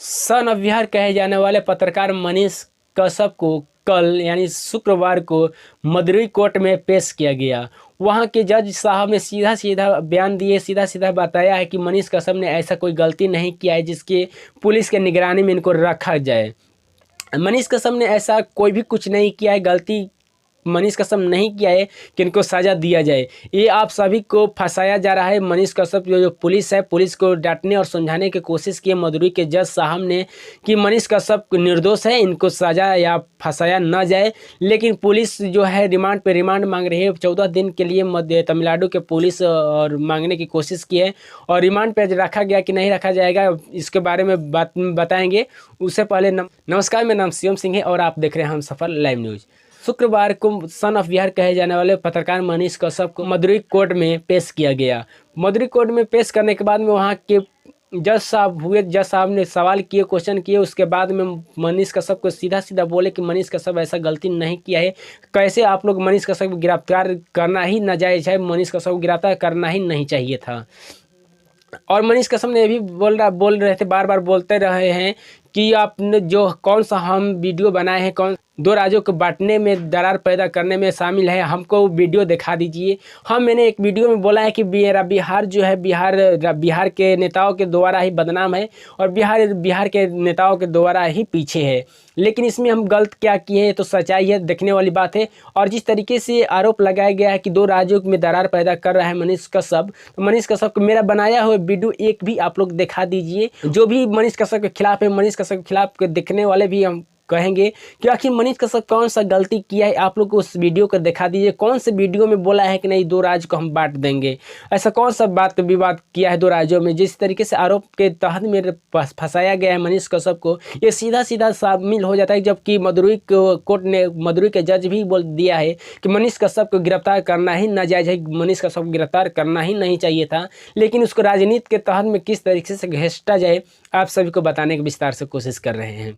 Son of Bihar कहे जाने वाले पत्रकार मनीष कश्यप को कल यानी शुक्रवार को मदुरई कोर्ट में पेश किया गया। वहां के जज साहब ने सीधा सीधा बयान दिए, सीधा सीधा बताया है कि मनीष कश्यप ने ऐसा कोई गलती नहीं किया है जिसके पुलिस के निगरानी में इनको रखा जाए। मनीष कश्यप ने ऐसा कोई भी कुछ नहीं किया है, गलती मनीष कश्यप नहीं किया है कि इनको सज़ा दिया जाए। ये आप सभी को फंसाया जा रहा है। मनीष कश्यप जो पुलिस है, पुलिस को डांटने और समझाने की कोशिश की मदुरई के जज साहब ने कि मनीष कश्यप निर्दोष है, इनको सज़ा या फंसाया न जाए। लेकिन पुलिस जो है रिमांड पे रिमांड मांग रही है। 14 दिन के लिए मध्य तमिलनाडु के पुलिस और मांगने की कोशिश की है और रिमांड पे रखा गया कि नहीं रखा जाएगा, इसके बारे में बात बताएंगे। उससे पहले नमस्कार, मेरा नाम शिवम सिंह है और आप देख रहे हैं हमसफर लाइव न्यूज़। शुक्रवार को सन ऑफ बिहार कहे जाने वाले पत्रकार मनीष कश्यप को मदुरई कोर्ट में पेश किया गया। मदुरई कोर्ट में पेश करने के बाद में वहाँ के जज साहब ने सवाल किए, क्वेश्चन किए। उसके बाद में मनीष कश्यप को सीधा सीधा बोले कि मनीष कश्यप ऐसा गलती नहीं किया है, कैसे आप लोग मनीष कश्यप को गिरफ्तार करना ही नाजायज़ है, मनीष कश्यप को गिरफ्तार करना ही नहीं चाहिए था। और मनीष कश्यप ने भी बोल रहे थे, बार बार बोलते रहे हैं कि आपने जो कौन सा हम वीडियो बनाए हैं, कौन दो राज्यों को बांटने में, दरार पैदा करने में शामिल है, हमको वीडियो दिखा दीजिए। मैंने एक वीडियो में बोला है कि बिहार जो है, बिहार के नेताओं के द्वारा ही बदनाम है और बिहार के नेताओं के द्वारा ही पीछे है। लेकिन इसमें हम गलत क्या किए हैं, तो सच्चाई है, देखने वाली बात है। और जिस तरीके से आरोप लगाया गया है कि दो राज्यों में दरार पैदा कर रहा है मनीष कश्यप, तो मनीष कश्यप को मेरा बनाया हुआ वीडियो एक भी आप लोग दिखा दीजिए। जो भी मनीष कश्यप के खिलाफ है, मनीष कश्यप के खिलाफ देखने वाले भी हम कहेंगे कि आखिर मनीष कश्यप कौन सा गलती किया है, आप लोग को उस वीडियो को दिखा दीजिए। कौन से वीडियो में बोला है कि नहीं दो राज्य को हम बांट देंगे, ऐसा कौन सा बात विवाद किया है दो राज्यों में। जिस तरीके से आरोप के तहत मेरे पास फंसाया गया है मनीष कश्यप को, ये सीधा सीधा शामिल हो जाता है। जबकि मदुरई कोर्ट ने, मदुरई के जज भी बोल दिया है कि मनीष कश्यप को गिरफ्तार करना ही नाजायज़ है, मनीष कश्यप को गिरफ्तार करना ही नहीं चाहिए था। लेकिन उसको राजनीति के तहत में किस तरीके से घसीटा जाए, आप सभी को बताने की विस्तार से कोशिश कर रहे हैं।